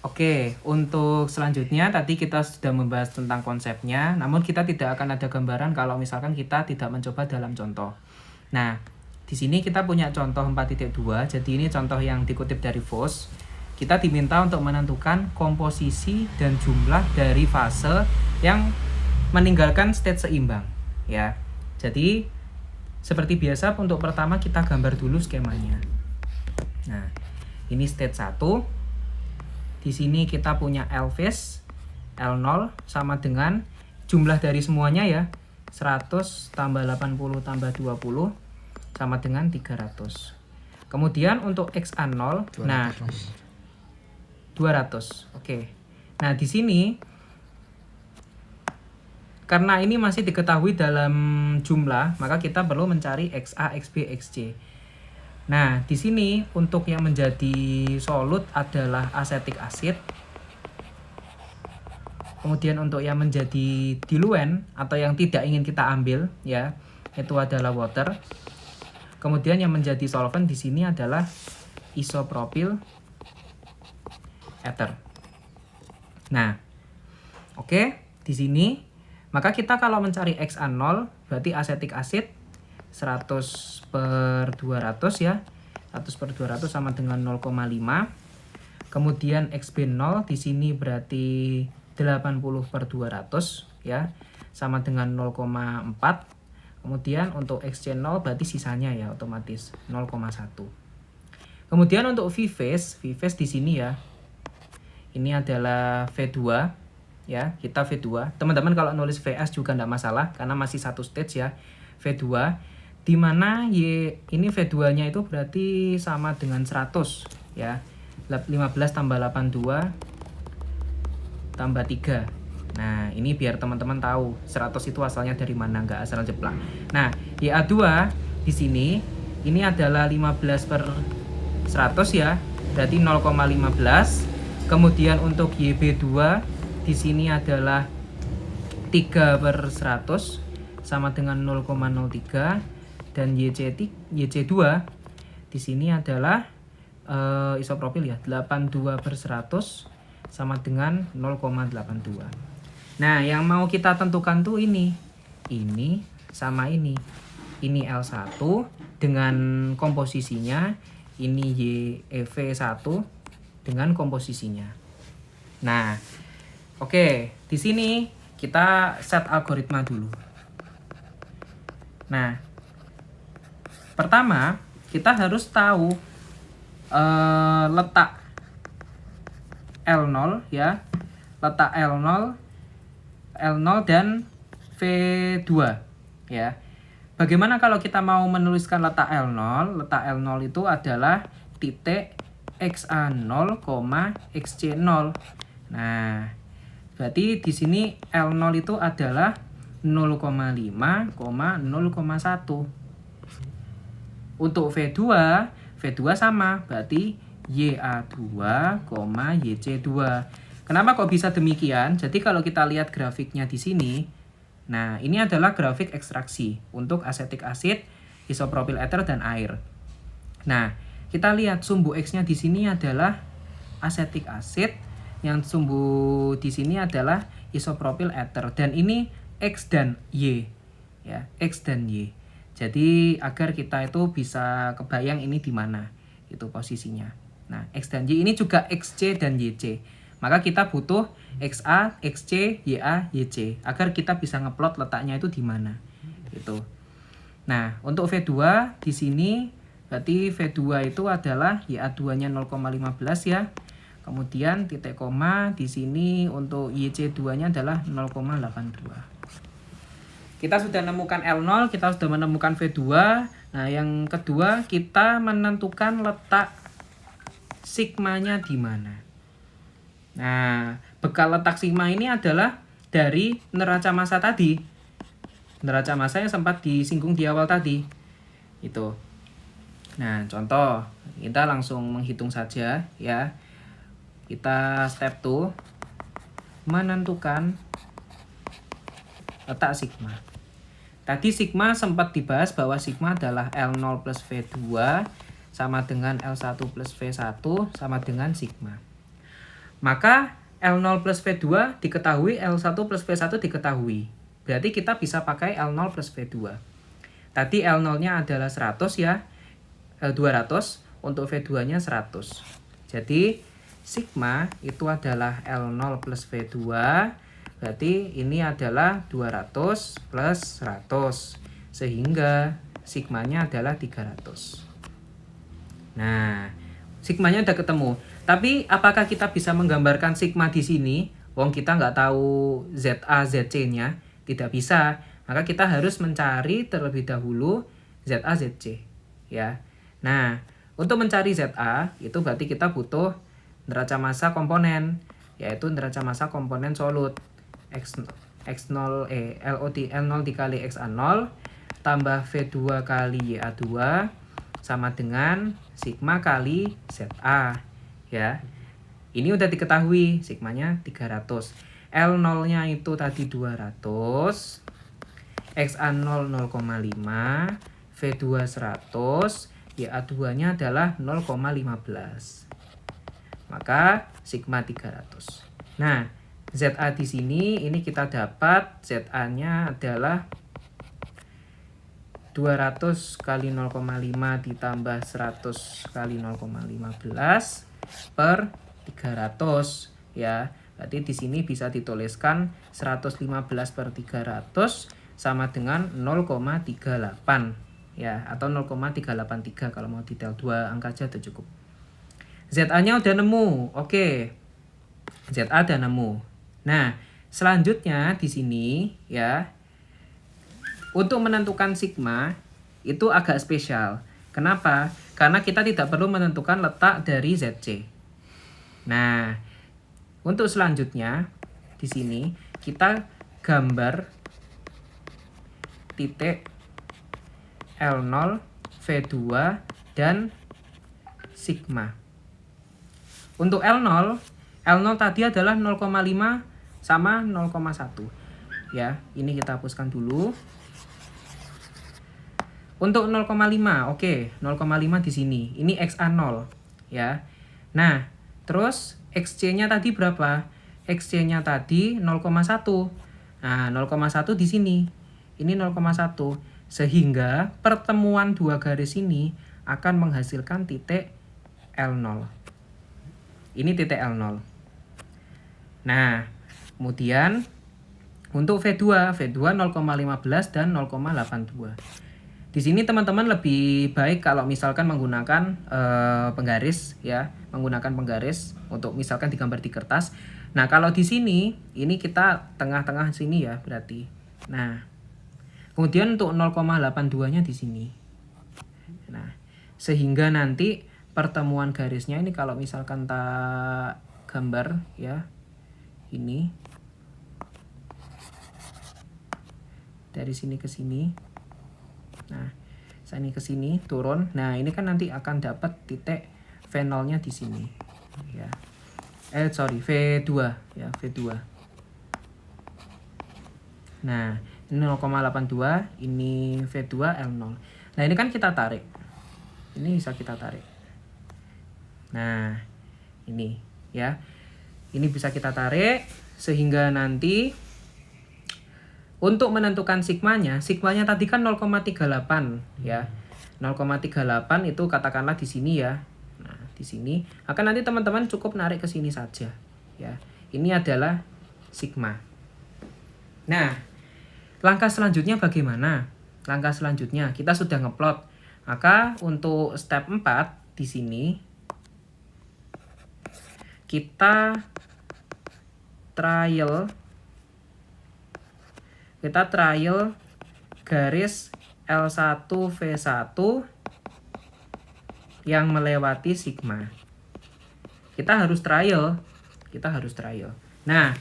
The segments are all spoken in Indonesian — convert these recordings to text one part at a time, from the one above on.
Oke, untuk selanjutnya tadi kita sudah membahas tentang konsepnya, namun kita tidak akan ada gambaran kalau misalkan kita tidak mencoba dalam contoh. Nah, di sini kita punya contoh 4.2, jadi ini contoh yang dikutip dari VOS. Kita diminta untuk menentukan komposisi dan jumlah dari fase yang meninggalkan state seimbang, ya. Jadi, seperti biasa untuk pertama kita gambar dulu skemanya. Nah, ini state 1. Di sini kita punya L phase, L0 sama dengan jumlah dari semuanya ya. 100 tambah 80 tambah 20 sama dengan 300. Kemudian untuk XA0, 200. nah 200. Oke. Nah, di sini karena ini masih diketahui dalam jumlah, maka kita perlu mencari XA, XB, XC. Nah, di sini untuk yang menjadi solut adalah asetik asid. Kemudian untuk yang menjadi diluent atau yang tidak ingin kita ambil ya, itu adalah water. Kemudian yang menjadi solvent di sini adalah isopropyl ether. Nah, oke, di sini maka kita kalau mencari XA0 berarti asetik asid 100/200 ya. 100/200 sama dengan 0,5. Kemudian XB0 di sini berarti 80/200 ya, sama dengan 0,4. Kemudian untuk XC0 berarti sisanya ya otomatis 0,1. Kemudian untuk V-phase di sini ya. Ini adalah V2 ya, kita V2. Teman-teman kalau nulis VS juga enggak masalah karena masih satu stage ya. V2 di mana Y ini V2-nya itu berarti sama dengan 100 ya. 15 tambah 82 tambah 3. Nah, ini biar teman-teman tahu 100 itu asalnya dari mana, enggak asal jeplak. Nah, YA2 di sini ini adalah 15/100 ya. Berarti 0,15. Kemudian untuk YB2 di sini adalah 3/100 sama dengan 0,03. Dan YC2 di sini adalah isopropil ya, 82/100 sama dengan 0,82. Nah, yang mau kita tentukan tuh ini sama ini. Ini L1 dengan komposisinya, ini YeV1 dengan komposisinya. Nah, oke, di sini kita set algoritma dulu. Nah, pertama, kita harus tahu letak L0 ya. Letak L0 dan V2 ya. Bagaimana kalau kita mau menuliskan letak L0? Letak L0 itu adalah titik XA0, XC0. Nah, berarti di sini L0 itu adalah 0,5,0,1. Untuk V2 sama, berarti YA2, YC2. Kenapa kok bisa demikian? Jadi kalau kita lihat grafiknya di sini, nah ini adalah grafik ekstraksi untuk asetik asid, isopropyl ether dan air. Nah, kita lihat sumbu X-nya di sini adalah asetik asid, yang sumbu di sini adalah isopropyl ether, dan ini X dan Y ya, X dan Y. Jadi agar kita itu bisa kebayang ini di mana itu posisinya. Nah, X dan Y ini juga XC dan YC. Maka kita butuh XA, XC, YA, YC agar kita bisa ngeplot letaknya itu di mana. Gitu. Nah, untuk V2 di sini berarti V2 itu adalah YA2-nya 0,15 ya. Kemudian titik koma di sini untuk YC2-nya adalah 0,82. Kita sudah menemukan L0, kita sudah menemukan V2. Nah, yang kedua kita menentukan letak sigmanya di mana. Nah, bekal letak sigma ini adalah dari neraca massa tadi. Neraca massa yang sempat disinggung di awal tadi. Itu. Nah, contoh, kita langsung menghitung saja ya. Kita step 2 menentukan letak sigma. Tadi sigma sempat dibahas bahwa sigma adalah L0 plus V2 sama dengan L1 plus V1 sama dengan sigma. Maka L0 plus V2 diketahui, L1 plus V1 diketahui. Berarti kita bisa pakai L0 plus V2. Tadi L0-nya adalah 100 ya, 200, untuk V2-nya 100. Jadi sigma itu adalah L0 plus V2, berarti ini adalah 200 plus 100, sehingga sigmanya adalah 300. Nah, sigmanya udah ketemu. Tapi apakah kita bisa menggambarkan sigma di sini? Wong kita nggak tahu ZA, ZC-nya. Tidak bisa. Maka kita harus mencari terlebih dahulu ZA, ZC. Ya. Nah, untuk mencari ZA, itu berarti kita butuh neraca massa komponen, yaitu neraca massa komponen solut. L0 dikali XA0 tambah V2 kali YA2 sama dengan sigma kali ZA. Ya. Ini udah diketahui, sigmanya 300. L0-nya itu tadi 200, XA0 0,5, V2 100, YA2-nya adalah 0,15. Maka sigma 300. Nah, ZA di sini ini kita dapat ZA-nya adalah 200 kali 0,5 ditambah 100 kali 0,15 per 300 ya. Berarti di sini bisa dituliskan 115 per 300 sama dengan 0,38 ya, atau 0,383 kalau mau detail, 2 angka aja udah cukup. ZA-nya udah nemu. Oke. ZA udah nemu. Nah, selanjutnya di sini ya, untuk menentukan sigma itu agak spesial. Kenapa? Karena kita tidak perlu menentukan letak dari ZC. Nah, untuk selanjutnya di sini kita gambar titik L0, V2 dan sigma. Untuk L0 tadi adalah 0,5 sama 0,1. Ya, ini kita hapuskan dulu. Untuk 0,5, oke, 0,5 di sini. Ini XA0 ya. Nah, terus XC-nya tadi berapa? XC-nya tadi 0,1. Nah, 0,1 di sini. Ini 0,1. Sehingga pertemuan dua garis ini akan menghasilkan titik L0. Ini titik L0. Nah, kemudian untuk V2 0,15 dan 0,82. Di sini teman-teman lebih baik kalau misalkan menggunakan penggaris ya, menggunakan penggaris untuk misalkan digambar di kertas. Nah, kalau di sini ini kita tengah-tengah sini ya berarti. Nah, kemudian untuk 0,82-nya di sini. Nah, sehingga nanti pertemuan garisnya ini kalau misalkan tak gambar ya, ini dari sini ke sini. Nah, sini ke sini turun. Nah, ini kan nanti akan dapat titik V0-nya di sini. Ya. V2 ya, V2. Nah, ini 0,82, ini V2 L0. Nah, ini kan kita tarik. Ini bisa kita tarik. Nah, ini ya. Ini bisa kita tarik sehingga nanti untuk menentukan sigmanya tadi kan 0,38 ya. 0,38 itu katakanlah di sini ya. Nah, di sini akan nanti teman-teman cukup narik ke sini saja ya. Ini adalah sigma. Nah, langkah selanjutnya bagaimana? Langkah selanjutnya kita sudah ngeplot. Maka untuk step 4 di sini kita trial garis L1 V1 yang melewati sigma. Kita harus trial. Nah,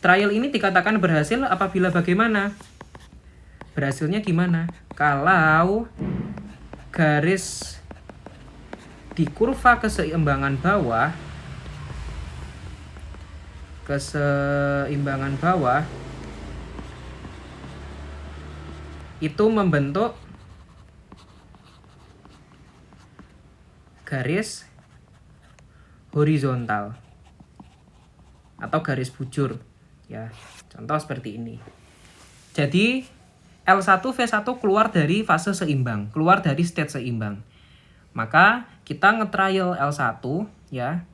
trial ini dikatakan berhasil apabila bagaimana? Berhasilnya gimana? Kalau garis di kurva keseimbangan bawah itu membentuk garis horizontal atau garis bujur ya. Contoh seperti ini. Jadi L1 V1 keluar dari fase seimbang, keluar dari state seimbang. Maka kita nge-trial L1 ya.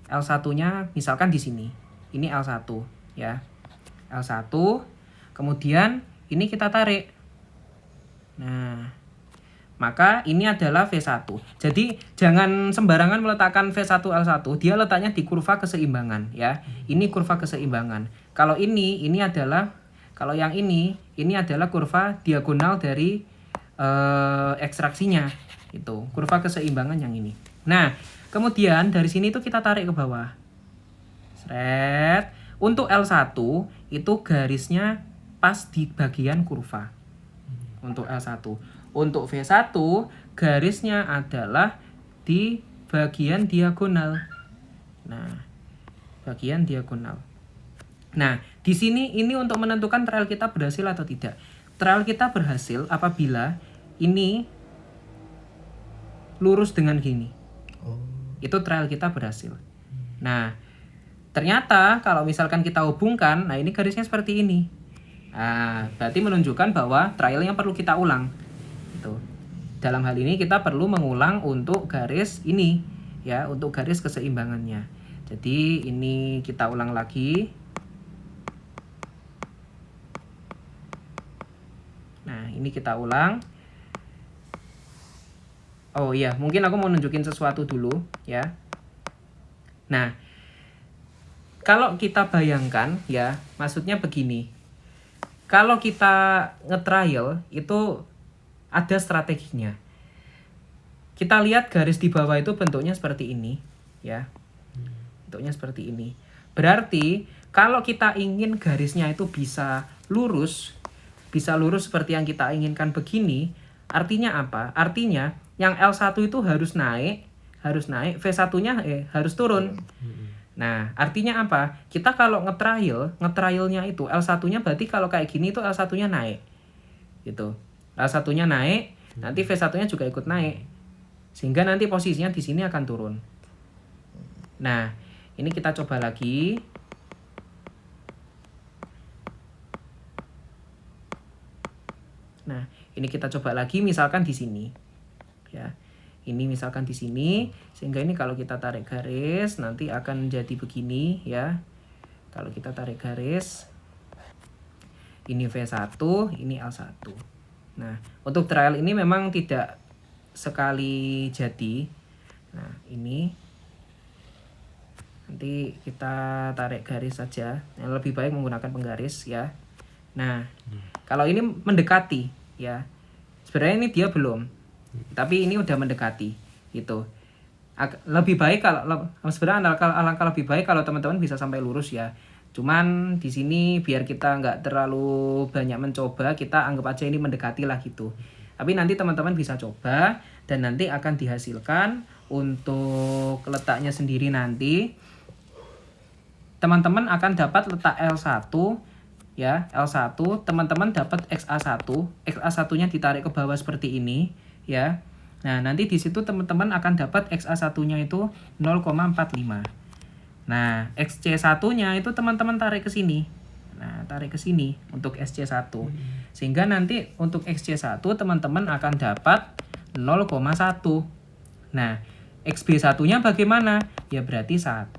L1-nya misalkan di sini. Ini L1 ya. L1 kemudian ini kita tarik. Nah, maka ini adalah V1. Jadi jangan sembarangan meletakkan V1 L1, dia letaknya di kurva keseimbangan ya. Ini kurva keseimbangan. Kalau yang ini adalah kurva diagonal dari ekstraksinya. Itu, kurva keseimbangan yang ini. Nah, kemudian dari sini tuh kita tarik ke bawah. Sret. Untuk L1 itu garisnya pas di bagian kurva. Untuk L1. Untuk V1 garisnya adalah di bagian diagonal. Nah, bagian diagonal. Nah, di sini ini untuk menentukan trial kita berhasil atau tidak. Trial kita berhasil apabila ini lurus dengan gini. Itu trial kita berhasil. Nah, ternyata kalau misalkan kita hubungkan, nah ini garisnya seperti ini. Nah, berarti menunjukkan bahwa trialnya perlu kita ulang. Gitu. Dalam hal ini kita perlu mengulang untuk garis ini ya, untuk garis keseimbangannya. Jadi ini kita ulang lagi. Nah, ini kita ulang. Oh iya, mungkin aku mau nunjukin sesuatu dulu ya. Nah, kalau kita bayangkan ya, maksudnya begini. Kalau kita nge-trial itu ada strateginya. Kita lihat garis di bawah itu bentuknya seperti ini ya. Bentuknya seperti ini. Berarti kalau kita ingin garisnya itu bisa lurus seperti yang kita inginkan begini, artinya apa? Artinya yang L1 itu harus naik, V1-nya harus turun. Nah, artinya apa? Kita kalau nge-trialnya itu L1-nya berarti kalau kayak gini itu L1-nya naik. Gitu. L1-nya naik, nanti V1-nya juga ikut naik. Sehingga nanti posisinya di sini akan turun. Nah, ini kita coba lagi. Nah, ini kita coba lagi misalkan di sini. Ya. Ini misalkan di sini, sehingga ini kalau kita tarik garis nanti akan jadi begini ya. Kalau kita tarik garis, ini V1, ini L1. Nah, untuk trial ini memang tidak sekali jadi. Nah, ini nanti kita tarik garis saja. Yang lebih baik menggunakan penggaris ya. Nah, kalau ini mendekati ya. Sebenarnya ini dia belum. Tapi ini udah mendekati gitu. Lebih baik kalau sebenarnya alangkah lebih baik kalau teman-teman bisa sampai lurus ya. Cuman di sini biar kita nggak terlalu banyak mencoba, kita anggap aja ini mendekati lah gitu. Tapi nanti teman-teman bisa coba dan nanti akan dihasilkan untuk letaknya sendiri nanti. Teman-teman akan dapat letak L1 ya, L1, teman-teman dapat XA1, XA1-nya ditarik ke bawah seperti ini ya. Nah, nanti di situ teman-teman akan dapat XA1-nya itu 0,45. Nah, XC1-nya itu teman-teman tarik ke sini. Nah, tarik ke sini untuk SC1. Sehingga nanti untuk XC1 teman-teman akan dapat 0,1. Nah, XB1-nya bagaimana? Ya berarti 1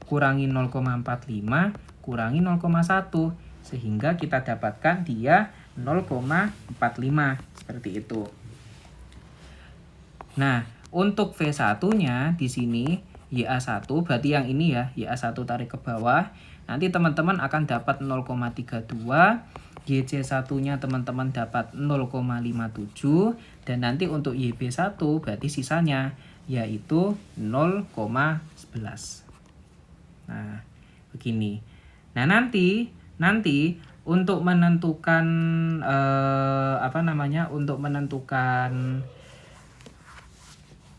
kurangi 0,45 kurangi 0,1. Sehingga kita dapatkan dia 0,45. Seperti itu. Nah, untuk V1-nya di sini YA1, berarti yang ini ya, YA1 tarik ke bawah. Nanti teman-teman akan dapat 0,32, YC1-nya teman-teman dapat 0,57, dan nanti untuk YB1 berarti sisanya yaitu 0,11. Nah, begini. Nah, nanti untuk menentukan untuk menentukan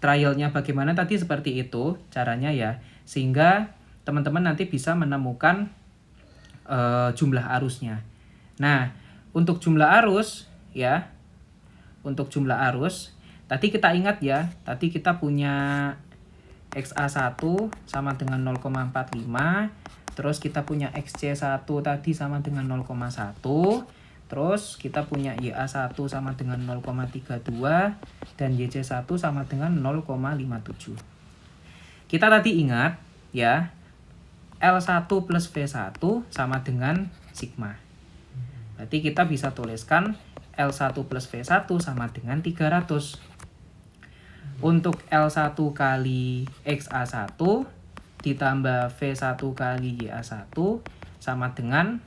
trialnya bagaimana tadi seperti itu caranya ya, sehingga teman-teman nanti bisa menemukan jumlah arusnya. Nah, untuk jumlah arus ya, tadi kita ingat ya, tadi kita punya XA1 sama dengan 0,45, terus kita punya XC1 tadi sama dengan 0,1, terus kita punya YA1 sama dengan 0,32, dan YC1 sama dengan 0,57. Kita tadi ingat ya, L1 plus V1 sama dengan sigma. Berarti kita bisa tuliskan L1 plus V1 sama dengan 300. Untuk L1 kali XA1 ditambah V1 kali YA1 sama dengan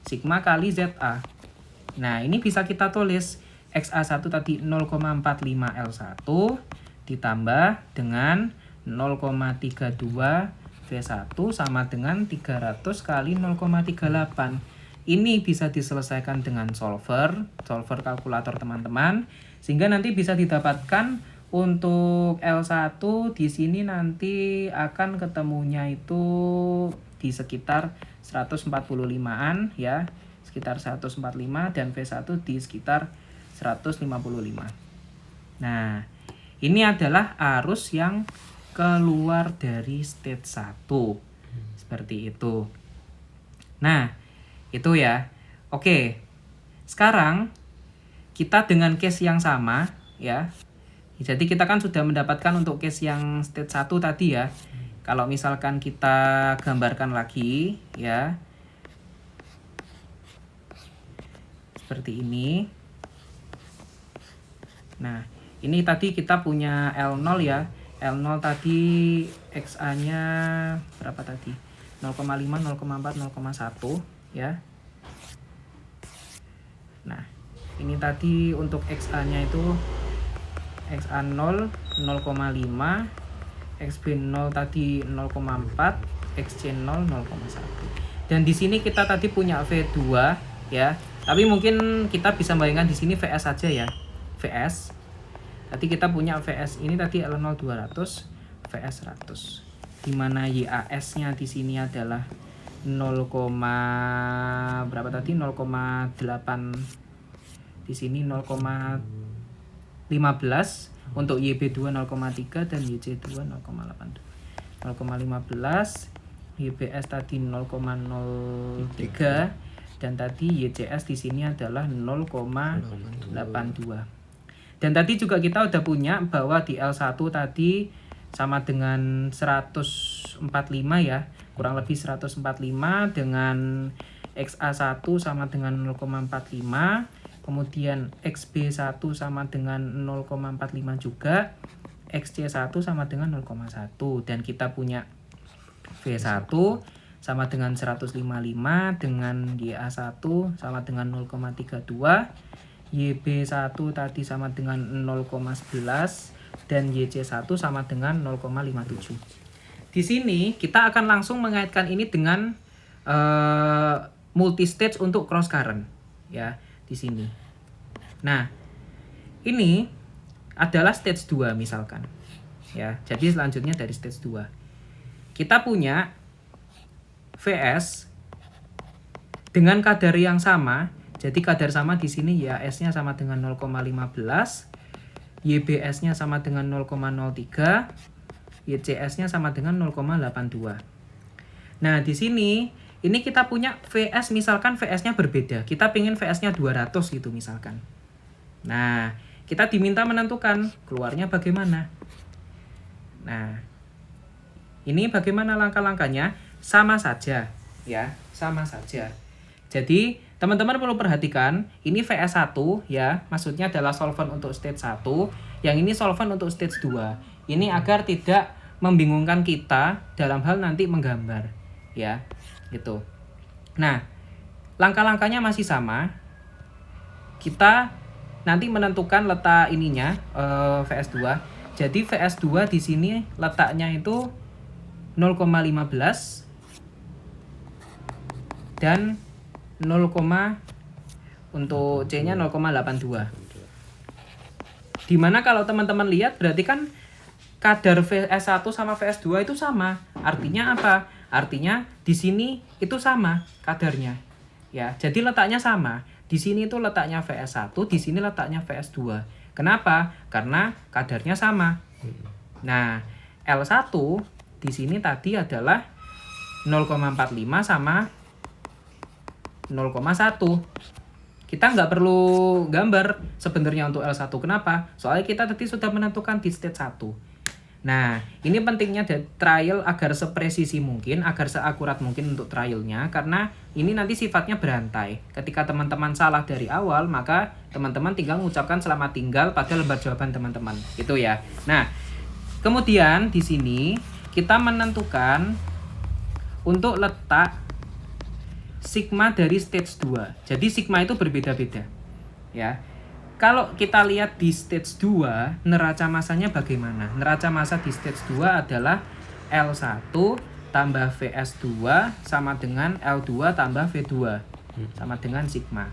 sigma kali ZA. Nah, ini bisa kita tulis XA1 tadi 0,45 L1 ditambah dengan 0,32 V1 sama dengan 300 kali 0,38. Ini bisa diselesaikan dengan solver kalkulator teman-teman, sehingga nanti bisa didapatkan untuk L1 di sini nanti akan ketemunya itu di sekitar 145-an ya, sekitar 145, dan V1 di sekitar 155. Nah, ini adalah arus yang keluar dari state 1. Seperti itu. Nah, itu ya. Oke. Sekarang kita dengan case yang sama ya. Jadi kita kan sudah mendapatkan untuk case yang state 1 tadi ya. Kalau misalkan kita gambarkan lagi ya. Seperti ini. Nah, ini tadi kita punya L0 ya. L0 tadi XA-nya berapa tadi? 0,5, 0,4, 0,1 ya. Nah, ini tadi untuk XA-nya itu XA0 0,5, XB0 tadi 0,4, XC0 0,1. Dan di sini kita tadi punya V2 ya. Tapi mungkin kita bisa bayangkan di sini VS saja ya. VS. Tadi kita punya VS ini tadi L0 200, VS 100. Di mana YAS-nya di sini adalah 0, berapa tadi? 0,8. Di sini 0,15. Untuk YB2 0,3 dan YC2 0,8. 0,15. YBS tadi 0,03 dan tadi YCS di sini adalah 0,82. Dan tadi juga kita udah punya bahwa di L1 tadi sama dengan 145 ya, kurang lebih 145, dengan XA1 sama dengan 0,45, kemudian XB1 sama dengan 0,45 juga, XC1 sama dengan 0,1, dan kita punya V1 sama dengan 155 dengan YA1 sama dengan 0,32, YB1 tadi sama dengan 0,11 dan YC1 sama dengan 0,57. Di sini kita akan langsung mengaitkan ini dengan multistage untuk cross current ya di sini. Nah, ini adalah stage 2 misalkan. Ya, jadi selanjutnya dari stage 2. Kita punya VS dengan kadar yang sama. Jadi kadar sama di sini ya, S-nya sama dengan 0,15, YBS-nya sama dengan 0,03, YCS-nya sama dengan 0,82. Nah, di sini ini kita punya VS, misalkan VS-nya berbeda. Kita pengen VS-nya 200 gitu misalkan. Nah, kita diminta menentukan keluarnya bagaimana. Nah, ini bagaimana langkah-langkahnya? Sama saja ya, sama saja. Jadi teman-teman perlu perhatikan, ini VS1 ya, maksudnya adalah solvent untuk stage 1, yang ini solvent untuk stage 2. Ini agar tidak membingungkan kita dalam hal nanti menggambar ya, gitu. Nah, langkah-langkahnya masih sama. Kita nanti menentukan letak ininya VS2. Jadi VS2 di sini letaknya itu 0,15 dan 0, untuk C-nya 0,82. Dimana kalau teman-teman lihat berarti kan kadar VS1 sama VS2 itu sama. Artinya apa? Artinya di sini itu sama kadarnya. Ya, jadi letaknya sama. Di sini itu letaknya VS1, di sini letaknya VS2. Kenapa? Karena kadarnya sama. Nah, L1 di sini tadi adalah 0,45 sama 0,1. Kita nggak perlu gambar sebenarnya untuk L1. Kenapa? Soalnya kita tadi sudah menentukan di state 1. Nah, ini pentingnya trial agar sepresisi mungkin, agar seakurat mungkin untuk trialnya, karena ini nanti sifatnya berantai. Ketika teman-teman salah dari awal, maka teman-teman tinggal mengucapkan selamat tinggal pada lembar jawaban teman-teman. Gitu ya. Nah, kemudian di sini kita menentukan untuk letak sigma dari stage 2. Jadi sigma itu berbeda-beda. Ya. Kalau kita lihat di stage 2, neraca massanya bagaimana? Neraca massa di stage 2 adalah L1 tambah VS2 sama dengan L2 tambah V2. Sama dengan sigma.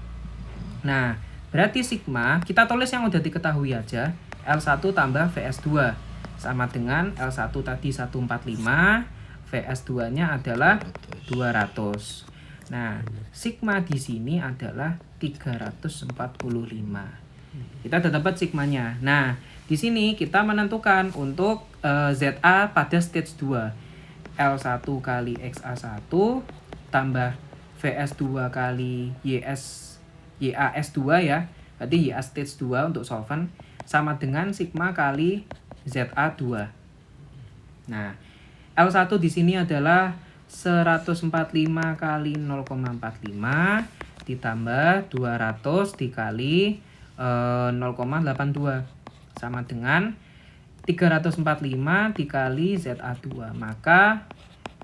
Nah, berarti sigma, kita tulis yang udah diketahui aja. L1 tambah VS2 sama dengan L1 tadi 145, VS2-nya adalah 200. Nah, sigma di sini adalah 345. Kita sudah dapat sigmanya. Nah, di sini kita menentukan untuk ZA pada stage 2. L1 kali XA1 tambah VS2 kali YAS2 ya. Berarti YA stage 2 untuk solvent sama dengan sigma kali ZA2. Nah, L1 di sini adalah 145 kali 0,45 ditambah 200 dikali 0,82 sama dengan 345 dikali ZA2. Maka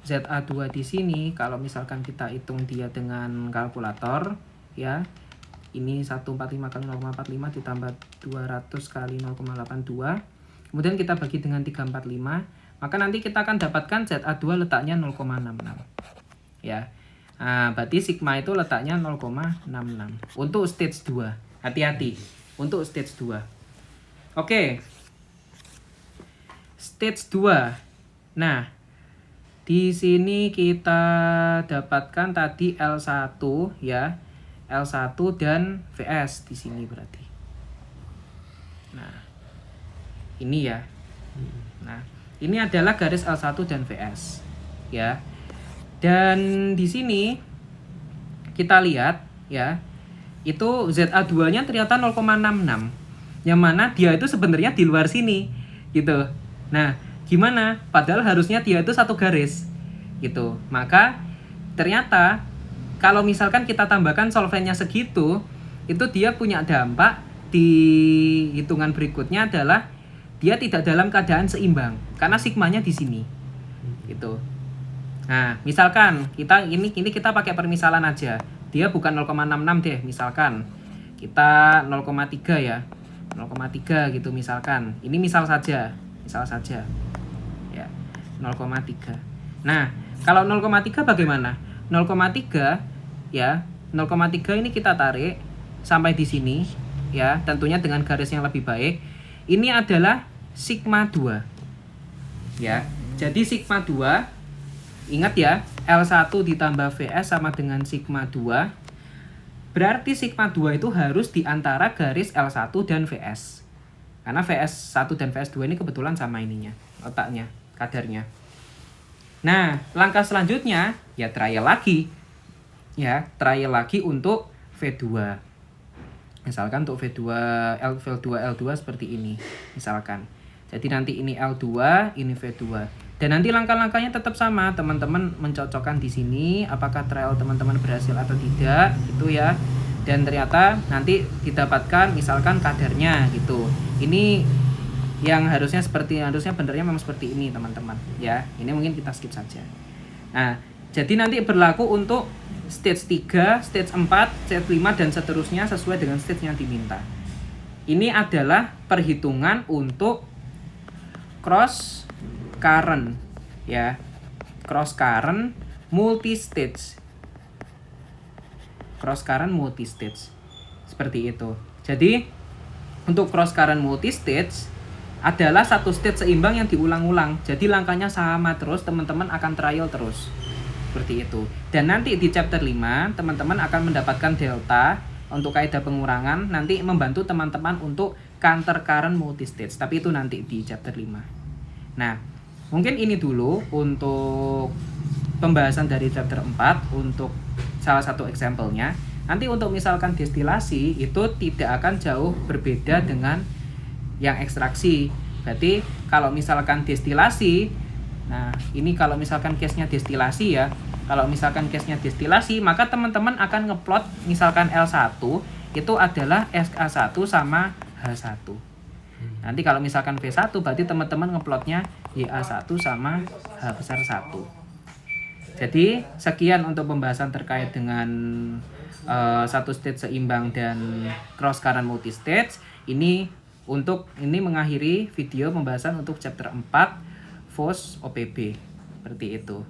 ZA2 di sini kalau misalkan kita hitung dia dengan kalkulator ya. Ini 145 kali 0,45 ditambah 200 kali 0,82. Kemudian kita bagi dengan 345, maka nanti kita akan dapatkan ZA2 letaknya 0,66. Ya. Nah, berarti sigma itu letaknya 0,66 untuk stage 2. Hati-hati untuk stage 2. Oke. Stage 2. Nah, di sini kita dapatkan tadi L1 ya. L1 dan VS di sini berarti. Nah, ini ya. Nah, ini adalah garis L1 dan VS ya. Dan di sini kita lihat ya. Itu ZA2-nya ternyata 0,66. Yang mana dia itu sebenarnya di luar sini gitu. Nah, gimana? Padahal harusnya dia itu satu garis gitu. Maka ternyata kalau misalkan kita tambahkan solvennya segitu, itu dia punya dampak di hitungan berikutnya adalah dia tidak dalam keadaan seimbang karena sigmanya di sini. Gitu. Nah, misalkan kita pakai permisalan aja. Dia bukan 0,66 deh, misalkan kita 0,3 ya, 0,3 gitu misalkan. Ini misal saja ya, 0,3. Nah, kalau 0,3 bagaimana? 0,3 ya, 0,3 ini kita tarik sampai di sini ya, tentunya dengan garis yang lebih baik. Ini adalah sigma 2 ya. Jadi sigma 2, ingat ya, L1 ditambah VS sama dengan sigma 2. Berarti sigma 2 itu harus di antara garis L1 dan VS. Karena VS1 dan VS2 ini kebetulan sama ininya, letaknya, kadarnya. Nah, langkah selanjutnya ya trial lagi. Ya, trial lagi untuk V2. Misalkan untuk V2 L2 seperti ini, misalkan. Jadi nanti ini L2, ini V2. Dan nanti langkah-langkahnya tetap sama, teman-teman mencocokkan di sini apakah trial teman-teman berhasil atau tidak gitu ya. Dan ternyata nanti didapatkan misalkan kadarnya gitu. Ini yang harusnya benernya memang seperti ini, teman-teman ya. Ini mungkin kita skip saja. Nah, jadi nanti berlaku untuk stage 3, stage 4, stage 5 dan seterusnya sesuai dengan stage yang diminta. Ini adalah perhitungan untuk cross current ya, cross current multi stage seperti itu. Jadi untuk cross current multi stage adalah satu stage seimbang yang diulang-ulang. Jadi langkahnya sama terus, teman-teman akan trial terus seperti itu. Dan nanti di chapter 5 teman-teman akan mendapatkan delta untuk kaidah pengurangan, nanti membantu teman-teman untuk counter current multi stage, tapi itu nanti di chapter 5. Nah, mungkin ini dulu untuk pembahasan dari chapter 4 untuk salah satu example-nya. Nanti untuk misalkan destilasi itu tidak akan jauh berbeda dengan yang ekstraksi. Berarti kalau misalkan destilasi, nah ini kalau misalkan case-nya destilasi ya, kalau misalkan case-nya destilasi, maka teman-teman akan ngeplot misalkan L1 itu adalah SK1 sama H1. Nanti kalau misalkan V1 berarti teman-teman ngeplotnya YA1 sama H besar 1. Jadi sekian untuk pembahasan terkait dengan satu state seimbang dan cross current multi stage. Ini mengakhiri video pembahasan untuk chapter 4 FOS OPB. Seperti itu.